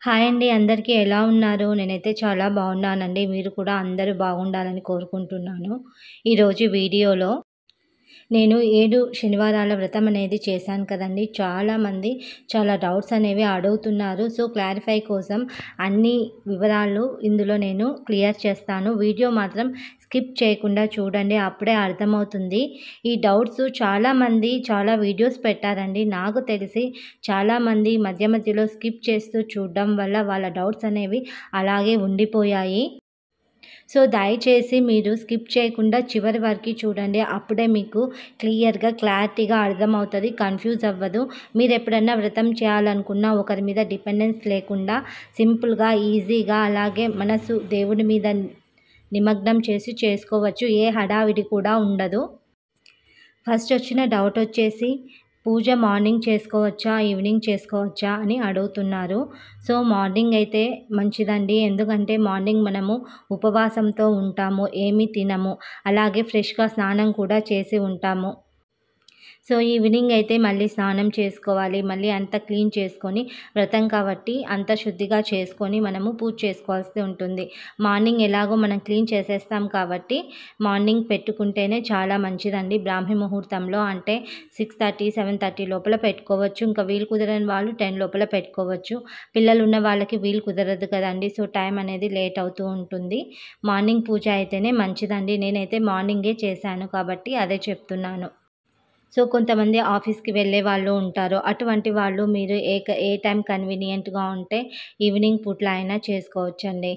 Hi అండి. అందరికీ ఎలా ఉన్నారు? నేనైతే చాలా బాగున్నానండి. మీరు కూడా అందరూ బాగుండాలని కోరుకుంటున్నాను. ఈరోజు వీడియోలో నేను 7 శనివారాల వ్రతం అనేది చేశాను కదండీ! చాలామంది చాలా డౌట్స్ అనేవి అడుగుతున్నారు. సో, క్లారిఫై కోసం అన్ని వివరాలు ఇందులో నేను క్లియర్ చేస్తాను. వీడియో మాత్రం స్కిప్ చేయకుండా చూడండి. అప్పుడే అర్థమవుతుంది. ఈ డౌట్స్ చాలామంది చాలా వీడియోస్ పెట్టారండి. నాకు తెలిసి చాలామంది మధ్య మధ్యలో స్కిప్ చేస్తూ చూడడం వల్ల వాళ్ళ డౌట్స్ అనేవి అలాగే ఉండిపోయాయి. సో, దయచేసి మీరు స్కిప్ చేయకుండా చివరి వరకు చూడండి. అప్పుడే మీకు క్లియర్‌గా, క్లారిటీగా అర్థమవుతది. కన్‌ఫ్యూజ్ అవ్వదు. మీరెప్పుడన్నా వ్రతం చేయాలనుకున్నా ఒకరి మీద డిపెండెన్స్ లేకుండా సింపుల్‌గా, ఈజీగా అలాగే మనసు దేవుడి మీద నిమగ్నం చేసి చేసుకోవచ్చు. ఏ హడావిడి కూడా ఉండదు. ఫస్ట్ వచ్చిన డౌట్ వచ్చేసి పూజ మార్నింగ్ చేసుకోవచ్చా? ఈవినింగ్ చేసుకోవచ్చా? అని అడుగుతున్నారు. సో, మార్నింగ్ అయితే మంచిదండి. ఎందుకంటే మార్నింగ్ మనము ఉపవాసంతో ఉంటాము. ఏమీ తినము. అలాగే ఫ్రెష్‌గా స్నానం కూడా చేసి ఉంటాము. సో, ఈవినింగ్ అయితే మళ్ళీ స్నానం చేసుకోవాలి. మళ్ళీ అంతా క్లీన్ చేసుకొని వ్రతం కాబట్టి అంత శుద్ధిగా చేసుకొని మనము పూజ చేసుకోవాల్సి ఉంటుంది. మార్నింగ్ ఎలాగో మనం క్లీన్ చేసేస్తాం కాబట్టి మార్నింగ్ పెట్టుకుంటేనే చాలా మంచిదండి. బ్రాహ్మీ ముహూర్తంలో అంటే 6:30, 7:30 లోపల పెట్టుకోవచ్చు. ఇంకా వీలు కుదరని వాళ్ళు 10 లోపల పెట్టుకోవచ్చు. పిల్లలు ఉన్న వాళ్ళకి వీలు కుదరదు కదండీ! సో, టైం అనేది లేట్ అవుతూ ఉంటుంది. మార్నింగ్ పూజ అయితేనే మంచిదండి. నేనైతే మార్నింగే చేశాను కాబట్టి అదే చెప్తున్నాను. సో, కొంతమంది ఆఫీస్‌కి వెళ్ళే వాళ్ళు ఉంటారు. అటువంటి వాళ్ళు మీరు ఏ టైం కన్వీనియంట్‌గా ఉంటే ఈవినింగ్ పూట్ల అయినా చేసుకోవచ్చండి.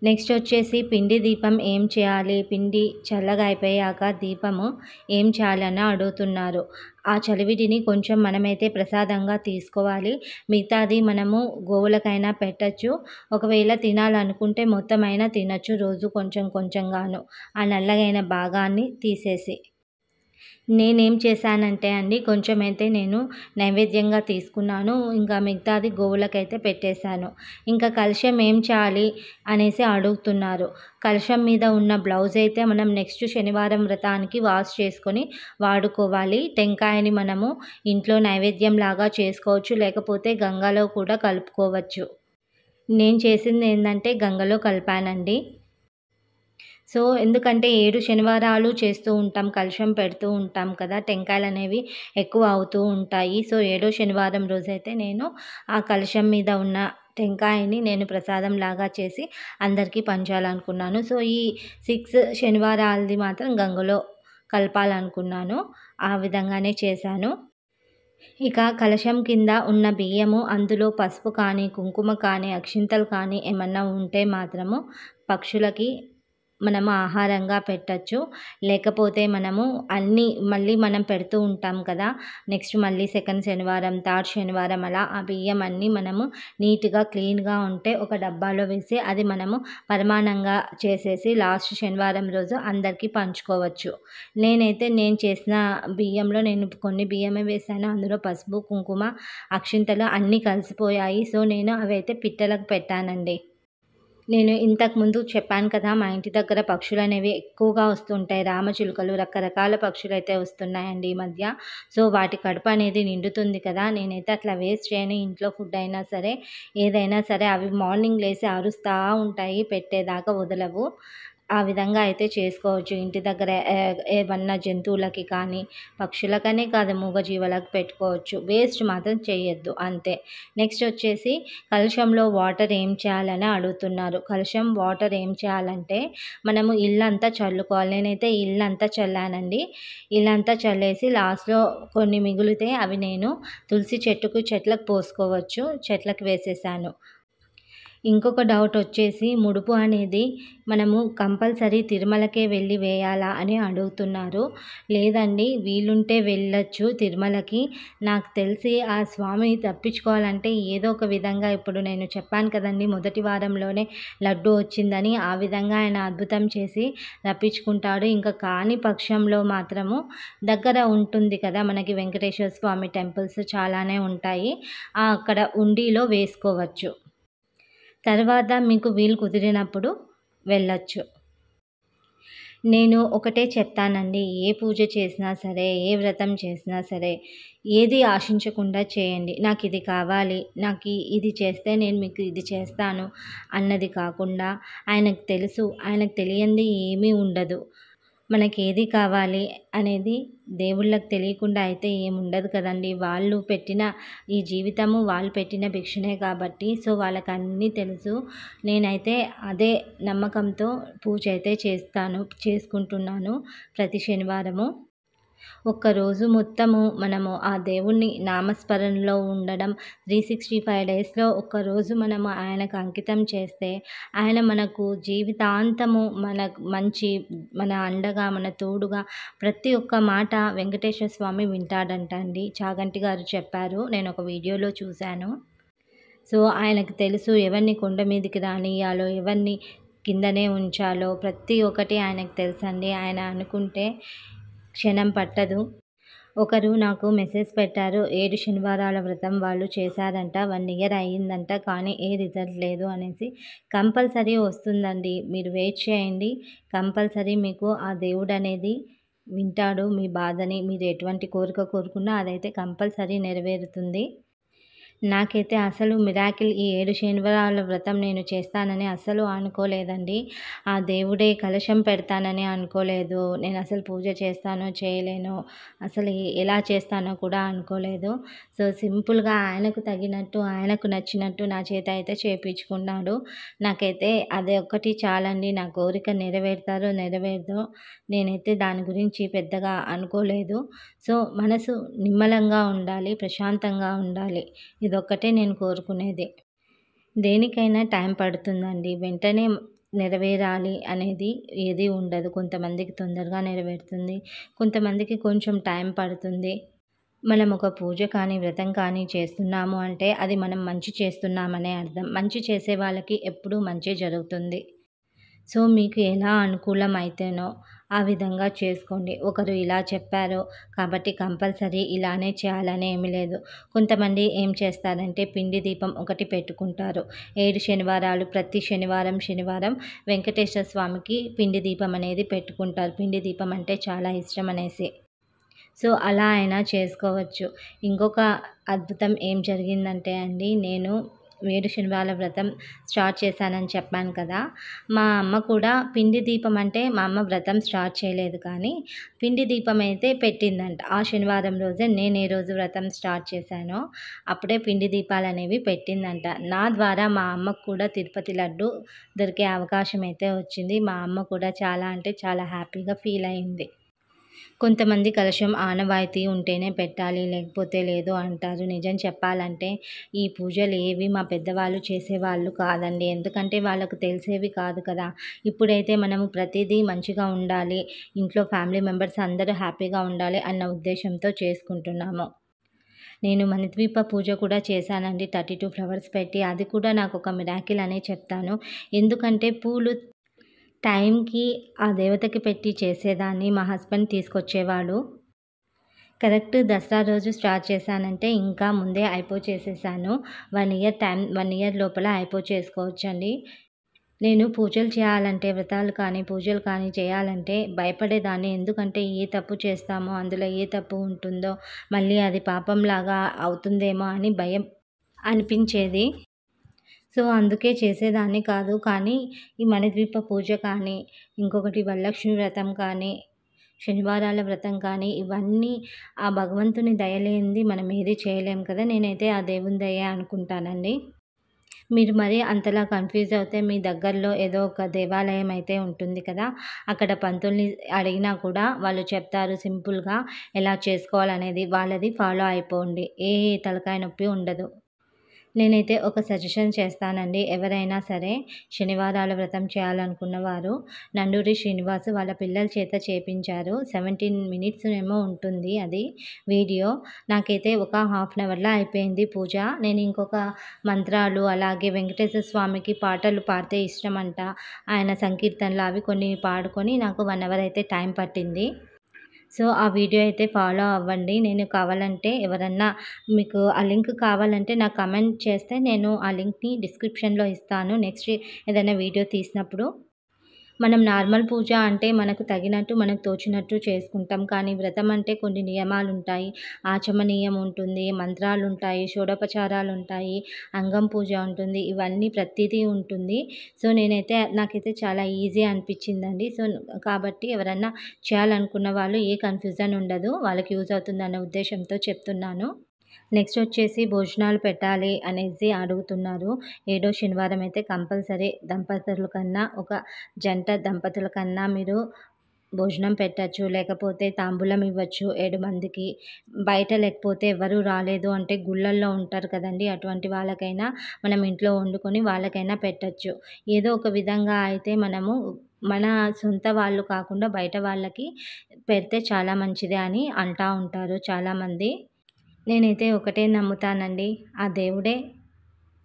నెక్స్ట్ వచ్చేసి పిండి దీపం ఏం చేయాలి? పిండి చల్లగా అయిపోయాక దీపము ఏం చేయాలని అడుగుతున్నారు. ఆ చలివిడిని కొంచెం మనమైతే ప్రసాదంగా తీసుకోవాలి. మిగతాది మనము గోవులకైనా పెట్టొచ్చు. ఒకవేళ తినాలనుకుంటే మొత్తమైనా తినొచ్చు. రోజు కొంచెం కొంచెంగాను. ఆ నల్లగైన భాగాన్ని తీసేసి. నేనేం చేశానంటే అండి, కొంచెమైతే నేను నైవేద్యంగా తీసుకున్నాను. ఇంకా మిగతాది గోవులకైతే పెట్టేశాను. ఇంకా కలశం ఏం చేయాలి అనేసి అడుగుతున్నారు. కలశం మీద ఉన్న బ్లౌజ్ అయితే మనం నెక్స్ట్ శనివారం వ్రతానికి వాష్ చేసుకొని వాడుకోవాలి. టెంకాయని మనము ఇంట్లో నైవేద్యంలాగా చేసుకోవచ్చు. లేకపోతే గంగలో కూడా కలుపుకోవచ్చు. నేను చేసింది ఏందంటే గంగలో కలిపానండి. సో, ఎందుకంటే 7 శనివారాలు చేస్తూ ఉంటాం. కలశం పెడుతూ ఉంటాం కదా! టెంకాయలనేవి ఎక్కువ అవుతూ ఉంటాయి. సో, ఏడో శనివారం రోజైతే నేను ఆ కలశం మీద ఉన్న టెంకాయని నేను ప్రసాదంలాగా చేసి అందరికీ పంచాలనుకున్నాను. సో, ఈ 6 శనివారాలది మాత్రం గంగలో కలపాలనుకున్నాను. ఆ విధంగానే చేశాను. ఇక కలశం కింద ఉన్న బియ్యము, అందులో పసుపు కానీ, కుంకుమ కానీ, అక్షింతలు కానీ ఏమన్నా ఉంటే మాత్రము పక్షులకి మనము ఆహారంగా పెట్టొచ్చు. లేకపోతే మనము అన్నీ మళ్ళీ మనం పెడుతూ ఉంటాం కదా! నెక్స్ట్ మళ్ళీ సెకండ్ శనివారం, థర్డ్ శనివారం అలా ఆ బియ్యం అన్నీ మనము నీట్‌గా, క్లీన్‌గా ఉంటే ఒక డబ్బాలో వేసి అది మనము పరమాన్నంగా చేసేసి లాస్ట్ శనివారం రోజు అందరికీ పంచుకోవచ్చు. నేను చేసిన బియ్యంలో నేను కొన్ని బియ్యమే వేశాను. అందులో పసుపు, కుంకుమ, అక్షింతలు అన్నీ కలిసిపోయాయి. సో, నేను అవైతే పిట్టలకు పెట్టానండి. నేను ఇంతకుముందు చెప్పాను కదా! మా ఇంటి దగ్గర పక్షులనేవి ఎక్కువగా వస్తుంటాయి. రామచిలుకలు రకరకాల పక్షులైతే వస్తున్నాయండి ఈ మధ్య. సో, వాటి కడుపు అనేది నిండుతుంది కదా! నేనైతే అట్లా వేస్ట్ చేయను. ఇంట్లో ఫుడ్ అయినా సరే, ఏదైనా సరే అవి మార్నింగ్ లేసి అరుస్తా ఉంటాయి. పెట్టేదాకా వదలవు. ఆ విధంగా అయితే చేసుకోవచ్చు. ఇంటి దగ్గర ఏవన్నా జంతువులకి కానీ, పక్షులకనే కాదు మూగజీవాలకు పెట్టుకోవచ్చు. వేస్ట్ మాత్రం చేయొద్దు అంతే. నెక్స్ట్ వచ్చేసి కలశంలో వాటర్ ఏం చేయాలని అడుగుతున్నారు. కలశం వాటర్ ఏం చేయాలంటే మనము ఇల్లంతా చల్లుకోవాలి. నేనైతే ఇల్లంతా చల్లానండి. ఇల్లంతా చల్లేసి లాస్ట్‌లో కొన్ని మిగిలితే అవి నేను తులసి చెట్లకు పోసుకోవచ్చు. చెట్లకు వేసేసాను. ఇంకొక డౌట్ వచ్చేసి ముడుపు అనేది మనము కంపల్సరీ తిరుమలకే వెళ్ళి వేయాలా అని అడుగుతున్నారు. లేదండి, వీలుంటే వెళ్ళొచ్చు తిరుమలకి. నాకు తెలిసి ఆ స్వామి తప్పించుకోవాలంటే ఏదో ఒక విధంగా ఇప్పుడు నేను చెప్పాను కదండీ మొదటి వారంలోనే లడ్డు వచ్చిందని. ఆ విధంగా ఆయన అద్భుతం చేసి రప్పించుకుంటాడు. ఇంకా కాని పక్షంలో మాత్రము దగ్గర ఉంటుంది కదా మనకి వెంకటేశ్వర స్వామి టెంపుల్స్ చాలానే ఉంటాయి. అక్కడ హుండీలో వేసుకోవచ్చు. తర్వాత మీకు వీలు కుదిరినప్పుడు వెళ్ళొచ్చు. నేను ఒకటే చెప్తానండి. ఏ పూజ చేసినా సరే, ఏ వ్రతం చేసినా సరే, ఏది ఆశించకుండా చేయండి. నాకిది కావాలి, ఇది చేస్తే నేను మీకు ఇది చేస్తాను అన్నది కాకుండా ఆయనకు తెలుసు. ఆయనకు తెలియంది ఏమీ ఉండదు. మనకేది కావాలి అనేది దేవుళ్ళకి తెలియకుండా అయితే ఏముండదు కదండీ! వాళ్ళు పెట్టిన ఈ జీవితము వాళ్ళు పెట్టిన భిక్షనే కాబట్టి వాళ్ళకన్నీ తెలుసు. నేనైతే అదే నమ్మకంతో పూజ అయితే చేసుకుంటున్నాను ప్రతి శనివారము. ఒక్కరోజు మొత్తము మనము ఆ దేవుణ్ణి నామస్మరణలో ఉండడం 365 డేస్‌లో ఒక్కరోజు మనము ఆయనకు అంకితం చేస్తే, ఆయన మనకు జీవితాంతము మన అండగా, మన తోడుగా ప్రతి ఒక్క మాట వెంకటేశ్వర స్వామి వింటాడంట అండి. చాగంటి గారు చెప్పారు. నేనొక వీడియోలో చూశాను. ఆయనకు తెలుసు ఎవరిని కొండ మీదకి రానియ్యాలో, ఎవరిని కిందనే ఉంచాలో ప్రతి ఒక్కటి ఆయనకు తెలుసండి. ఆయన అనుకుంటే క్షణం పట్టదు. ఒకరు నాకు మెసేజ్ పెట్టారు. 7 శనివారాల వ్రతం వాళ్ళు చేశారంట. 1 ఇయర్ అయ్యిందంట. కానీ ఏ రిజల్ట్ లేదు అనేసి. కంపల్సరీ వస్తుందండి. మీరు వెయిట్ చేయండి. కంపల్సరీ మీకు ఆ దేవుడనేది వింటాడు మీ బాధని. మీరు ఎటువంటి కోరిక కోరుకున్నా అదైతే కంపల్సరీ నెరవేరుతుంది. నాకైతే అసలు మిరాకిల్ ఈ 7 శనివారాల వ్రతం నేను చేస్తానని అస్సలు అనుకోలేదండి. ఆ దేవుడే కలశం పెడతానని అనుకోలేదు. నేను అసలు పూజ చేస్తానో చేయలేనో, అసలు ఎలా చేస్తానో కూడా అనుకోలేదు. సింపుల్‌గా ఆయనకు తగినట్టు, ఆయనకు నచ్చినట్టు నా చేత అయితే చేపించుకున్నాడు. నాకైతే అది ఒక్కటి చాలండి. నా కోరిక నెరవేరుతారో నెరవేరదో నేనైతే దాని గురించి పెద్దగా అనుకోలేదు. మనసు నిమ్మలంగా ఉండాలి, ప్రశాంతంగా ఉండాలి. ఇదొక్కటే నేను కోరుకునేది. దేనికైనా టైం పడుతుందండి. వెంటనే నెరవేరాలి అనేది ఏది ఉండదు. కొంతమందికి తొందరగా నెరవేరుతుంది. కొంతమందికి కొంచెం టైం పడుతుంది. మనం ఒక పూజ కానీ, వ్రతం కానీ చేస్తున్నాము అంటే అది మనం మంచి చేస్తున్నామనే అర్థం. మంచి చేసే వాళ్ళకి ఎప్పుడూ మంచే జరుగుతుంది. మీకు ఎలా అనుకూలం అయితేనో ఆ విధంగా చేసుకోండి. ఒకరు ఇలా చెప్పారు కాబట్టి కంపల్సరీ ఇలానే చేయాలని ఏమీ లేదు. కొంతమంది ఏం చేస్తారంటే పిండి దీపం ఒకటి పెట్టుకుంటారు. 7 శనివారాలు ప్రతి శనివారం వెంకటేశ్వర స్వామికి పిండి దీపం అనేది పెట్టుకుంటారు. పిండి దీపం అంటే చాలా ఇష్టం అనేసి. అలా అయినా చేసుకోవచ్చు. ఇంకొక అద్భుతం ఏం జరిగిందంటే అండి, నేను 7 శనివారాల వ్రతం స్టార్ట్ చేశానని చెప్పాను కదా! మా అమ్మ కూడా పిండి దీపం అంటే మా అమ్మ వ్రతం స్టార్ట్ చేయలేదు కానీ పిండి దీపం అయితే పెట్టిందంట. ఆ శనివారం రోజే నేను ఏ రోజు వ్రతం స్టార్ట్ చేశానో అప్పుడే పిండి దీపాలనేవి పెట్టిందంట. నా ద్వారా మా అమ్మకు కూడా తిరుపతి లడ్డు దొరికే అవకాశం అయితే వచ్చింది. మా అమ్మ కూడా చాలా అంటే చాలా హ్యాపీగా ఫీల్ అయింది. కొంతమంది కలశం ఆనవాయితీ ఉంటేనే పెట్టాలి, లేకపోతే లేదు అంటారు. నిజం చెప్పాలంటే ఈ పూజలు ఏవి మా పెద్దవాళ్ళు చేసేవాళ్ళు కాదండి. ఎందుకంటే వాళ్ళకు తెలిసేవి కాదు కదా! ఇప్పుడైతే మనము ప్రతిదీ మంచిగా ఉండాలి, ఇంట్లో ఫ్యామిలీ మెంబర్స్ అందరూ హ్యాపీగా ఉండాలి అన్న ఉద్దేశంతో చేసుకుంటున్నాము. నేను మణిద్వీప పూజ కూడా చేశానండి. 32 ఫ్లవర్స్ పెట్టి. అది కూడా నాకు ఒక మిరాకిల్ అనే చెప్తాను. ఎందుకంటే పూలు టైంకి ఆ దేవతకి పెట్టి చేసేదాన్ని. మా హస్బెండ్ తీసుకొచ్చేవాడు. కరెక్ట్ దసరా రోజు స్టార్ట్ చేశానంటే ఇంకా ముందే చేసేసాను. 1 ఇయర్ లోపల చేసుకోవచ్చండి. నేను పూజలు చేయాలంటే, వ్రతాలు కానీ, పూజలు కానీ చేయాలంటే భయపడేదాన్ని. ఎందుకంటే ఏ తప్పు చేస్తామో, అందులో ఏ తప్పు ఉంటుందో, మళ్ళీ అది పాపంలాగా అవుతుందేమో అని భయం అనిపించేది. అందుకే చేసేదాన్ని కాదు. కానీ ఈ మణిద్వీప పూజ కానీ, ఇంకొకటి వరలక్ష్మి వ్రతం కానీ, శనివారాల వ్రతం కానీ ఇవన్నీ ఆ భగవంతుని దయ లేనిది మనం ఏది చేయలేం కదా! నేనైతే ఆ దేవుని దయే అనుకుంటానండి. మీరు మరి అంతలా కన్ఫ్యూజ్ అవుతే మీ దగ్గరలో ఏదో ఒక దేవాలయం అయితే ఉంటుంది కదా! అక్కడ పంతుల్ని అడిగినా కూడా వాళ్ళు చెప్తారు సింపుల్‌గా ఎలా చేసుకోవాలనేది. వాళ్ళది ఫాలో అయిపోండి. ఏ తలకాయ నొప్పి ఉండదు. నేనైతే ఒక సజెషన్ చేస్తానండి. ఎవరైనా సరే శనివారాల వ్రతం చేయాలనుకున్న వారు నండూరి శ్రీనివాస్ వాళ్ళ పిల్లల చేత చేపించారు. 17 మినిట్స్ ఏమో ఉంటుంది అది వీడియో. నాకైతే ఒక హాఫ్ అన్ అవర్‌లో అయిపోయింది పూజ. నేను ఇంకొక మంత్రాలు అలాగే వెంకటేశ్వర స్వామికి పాటలు పాడితే ఇష్టమంట. ఆయన సంకీర్తనలు అవి కొన్ని పాడుకొని నాకు 1 అవర్ అయితే టైం పట్టింది. ఆ వీడియో అయితే ఫాలో అవ్వండి. నేను కావాలంటే ఎవరన్నా మీకు ఆ లింక్ కావాలంటే నాకు కమెంట్ చేస్తే నేను ఆ లింక్‌ని డిస్క్రిప్షన్‌లో ఇస్తాను. నెక్స్ట్ ఏదైనా వీడియో తీసినప్పుడు. మనం నార్మల్ పూజ అంటే మనకు తగినట్టు, మనకు తోచినట్టు చేసుకుంటాం. కానీ వ్రతం అంటే కొన్ని నియమాలుంటాయి. ఆచమనీయం ఉంటుంది, మంత్రాలుంటాయి, షోడోపచారాలుంటాయి, అంగం పూజ ఉంటుంది. ఇవన్నీ ప్రతీదీ ఉంటుంది. సో, నాకైతే చాలా ఈజీ అనిపిచ్చిందండి. కాబట్టి ఎవరన్నా చేయాలనుకున్న వాళ్ళు ఏ కన్‌ఫ్యూజన్ ఉండదు. వాళ్ళకి యూజ్ అవుతుందన్న ఉద్దేశ్యంతో చెప్తున్నాను. నెక్స్ట్ వచ్చేసి భోజనాలు పెట్టాలి అనేసి అడుగుతున్నారు. ఏడో శనివారం అయితే కంపల్సరీ దంపతుల కన్నా, ఒక జంట దంపతుల కన్నా మీరు భోజనం పెట్టొచ్చు. లేకపోతే తాంబూలం ఇవ్వచ్చు 7 మందికి. బయట లేకపోతే ఎవరు రాలేదు అంటే గుళ్ళల్లో ఉంటారు కదండీ! అటువంటి వాళ్ళకైనా మనం ఇంట్లో వండుకొని వాళ్ళకైనా పెట్టొచ్చు. ఏదో ఒక విధంగా అయితే మనము మన సొంత వాళ్ళు కాకుండా బయట వాళ్ళకి పెడితే చాలా మంచిది అని అంటా ఉంటారు చాలామంది. నేనైతే ఒకటే నమ్ముతానండి. ఆ దేవుడే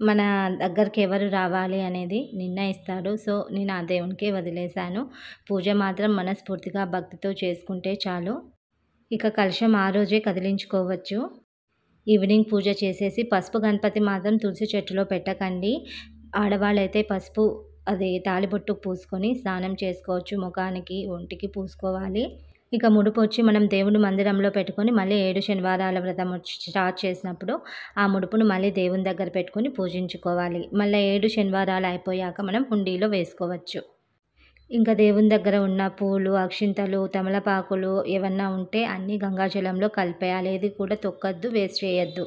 మన దగ్గరికి ఎవరు రావాలి అనేది నిర్ణయిస్తాడు. సో, నేను ఆ దేవునికే వదిలేశాను. పూజ మాత్రం మనస్ఫూర్తిగా భక్తితో చేసుకుంటే చాలు. ఇక కలశం ఆ రోజే కదిలించుకోవచ్చు. ఈవినింగ్ పూజ చేసేసి పసుపు గణపతి మాత్రం తులసి చెట్టులో పెట్టకండి. ఆడవాళ్ళైతే పసుపు తాళిబొట్టు పూసుకొని స్నానం చేసుకోవచ్చు. ముఖానికి, ఒంటికి పూసుకోవాలి. ఇక ముడుపొచ్చి మనం దేవుని మందిరంలో పెట్టుకొని మళ్ళీ 7 శనివారాల వ్రతం స్టార్ట్ చేసినప్పుడు ఆ ముడుపును మళ్ళీ దేవుని దగ్గర పెట్టుకొని పూజించుకోవాలి. మళ్ళా 7 శనివారాలు అయిపోయాక మనం హుండీలో వేసుకోవచ్చు. ఇంకా దేవుని దగ్గర ఉన్న పూలు, అక్షింతలు, తమలపాకులు ఏవన్నా ఉంటే అన్నీ గంగాజలంలో కలిపేయాలి. ఏది కూడా తొక్కద్దు, వేస్ట్ చేయొద్దు.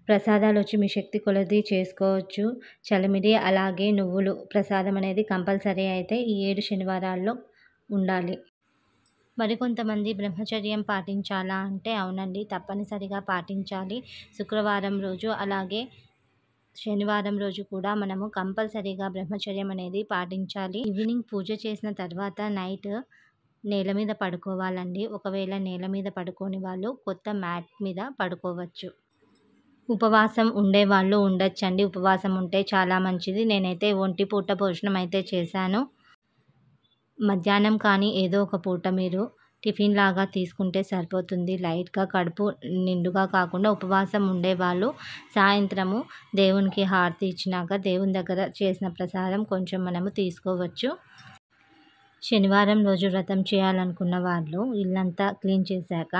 ప్రసాదాలొచ్చి మీ శక్తి కొలది చేసుకోవచ్చు. చలిమిడి అలాగే నువ్వులు ప్రసాదం అనేది కంపల్సరీ అయితే ఈ 7 శనివారాల్లో ఉండాలి. మరికొంతమంది బ్రహ్మచర్యం పాటించాలా అంటే అవునండి, తప్పనిసరిగా పాటించాలి. శుక్రవారం రోజు అలాగే శనివారం రోజు కూడా మనము కంపల్సరీగా బ్రహ్మచర్యం అనేది పాటించాలి. ఈవినింగ్ పూజ చేసిన తర్వాత నైట్ నేల మీద పడుకోవాలండి. ఒకవేళ నేల మీద పడుకోని వాళ్ళు కొత్త మ్యాట్ మీద పడుకోవచ్చు. ఉపవాసం ఉండేవాళ్ళు ఉండొచ్చండి. ఉపవాసం ఉంటే చాలా మంచిది. నేనైతే ఒంటి పూట భోజనం అయితే చేశాను. మధ్యాహ్నం కానీ ఏదో ఒక పూట మీరు టిఫిన్ లాగా తీసుకుంటే సరిపోతుంది. లైట్‌గా కడుపు నిండుగా కాకుండా ఉపవాసం ఉండేవాళ్ళు సాయంత్రము దేవునికి హారతి ఇచ్చినాక దేవుని దగ్గర చేసిన ప్రసాదం కొంచెం మనము తీసుకోవచ్చు. శనివారం రోజు వ్రతం చేయాలనుకున్న వాళ్ళు ఇల్లంతా క్లీన్ చేశాక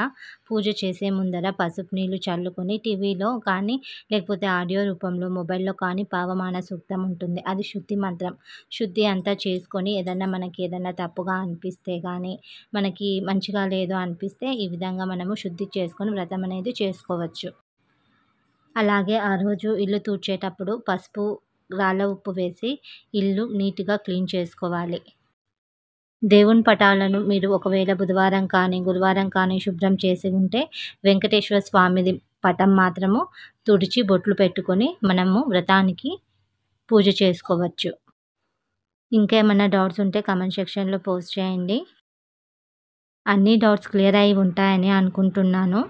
పూజ చేసే ముందర పసుపు నీళ్లు చల్లుకొని టీవీలో కానీ లేకపోతే ఆడియో రూపంలో మొబైల్‌లో కానీ పావమాన సూక్తం ఉంటుంది. అది శుద్ధి మంత్రం. శుద్ధి అంతా చేసుకొని మనకి ఏదన్నా తప్పుగా అనిపిస్తే గానీ, మనకి మంచిగా లేదు అనిపిస్తే ఈ విధంగా మనము శుద్ధి చేసుకొని వ్రతం అనేది చేసుకోవచ్చు. అలాగే ఆ రోజు ఇల్లు తుడిచేటప్పుడు పసుపు, రాళ్ళ ఉప్పు వేసి ఇల్లు నీట్‌గా క్లీన్ చేసుకోవాలి. దేవుని పటాలను మీరు ఒకవేళ బుధవారం కానీ, గురువారం కానీ శుభ్రం చేసి ఉంటే వెంకటేశ్వర స్వామిది పటం మాత్రము తుడిచి బొట్లు పెట్టుకొని మనము వ్రతానికి పూజ చేసుకోవచ్చు. ఇంకేమన్నా డౌట్స్ ఉంటే కామెంట్ సెక్షన్‌లో పోస్ట్ చేయండి. అన్ని డౌట్స్ క్లియర్ అయి ఉంటాయని అనుకుంటున్నాను.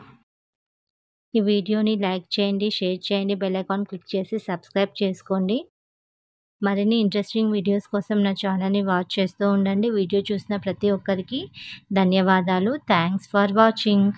ఈ వీడియోని లైక్ చేయండి, షేర్ చేయండి, బెల్ ఐకాన్ క్లిక్ చేసి సబ్స్క్రైబ్ చేసుకోండి. మరిన్ని ఇంట్రెస్టింగ్ వీడియోస్ కోసం నా ఛానల్‌ని వాచ్ చేస్తూ ఉండండి. వీడియో చూసిన ప్రతి ఒక్కరికి ధన్యవాదాలు. Thanks for watching.